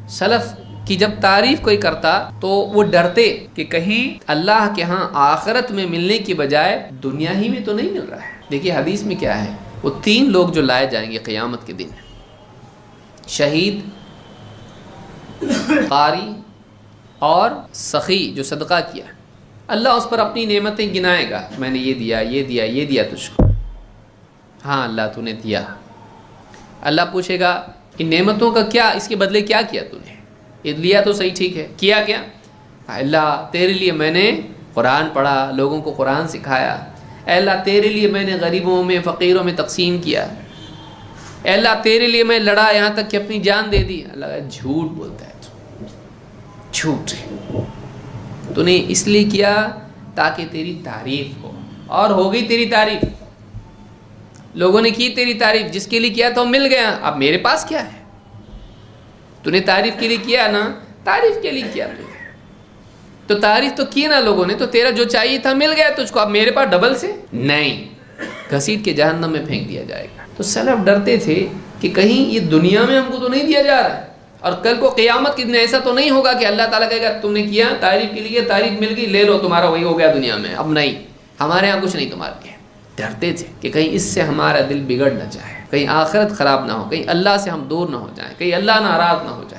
سلف کی جب تعریف کوئی کرتا تو وہ ڈرتے کہ کہیں اللہ کے ہاں آخرت میں ملنے کی بجائے دنیا ہی میں تو نہیں مل رہا ہے۔ دیکھیے حدیث میں کیا ہے، وہ 3 لوگ جو لائے جائیں گے قیامت کے دن، شہید، قاری اور سخی جو صدقہ کیا، اللہ اس پر اپنی نعمتیں گنائے گا، میں نے یہ دیا یہ دیا یہ دیا تجھ کو، ہاں اللہ تو نے دیا۔ اللہ پوچھے گا ان نعمتوں کا کیا، اس کے بدلے کیا کیا تو نے؟ یہ لیا تو صحیح ٹھیک ہے، کیا کیا؟ اللہ تیرے لیے میں نے قرآن پڑھا، لوگوں کو قرآن سکھایا، اے اللہ تیرے لیے میں نے غریبوں میں فقیروں میں تقسیم کیا، اے اللہ تیرے لیے میں لڑا یہاں تک کہ اپنی جان دے دی۔ اللہ کہا جھوٹ بولتا ہے تو، جھوٹ تو نے اس لیے کیا تاکہ تیری تعریف ہو، اور ہو گئی تیری تعریف، لوگوں نے کی تیری تعریف، جس کے لیے کیا تو مل گیا، اب میرے پاس کیا ہے؟ تو نے تعریف کے لیے کیا نا، تعریف کے لیے کیا تو تعریف تو کی نا لوگوں نے، تو تیرا جو چاہیے تھا مل گیا تجھ کو، اب میرے پاس ڈبل سے نہیں، گھسیٹ کے جہنم میں پھینک دیا جائے گا۔ تو سلف ڈرتے تھے کہ کہیں یہ دنیا میں ہم کو تو نہیں دیا جا رہا ہے، اور کل کو قیامت کے دن ایسا تو نہیں ہوگا کہ اللہ تعالیٰ کہے گا تم نے کیا تعریف کے لیے، تعریف مل گئی لے لو تمہارا وہی ہو گیا دنیا میں، اب نہیں ہمارے یہاں کچھ نہیں تمہارے لیے۔ ڈرتے تھے کہ کہیں اس سے ہمارا دل بگڑ نہ جائے، کہیں آخرت خراب نہ ہو، کہیں اللہ سے ہم دور نہ ہو جائیں، کہیں اللہ ناراض نہ ہو جائے۔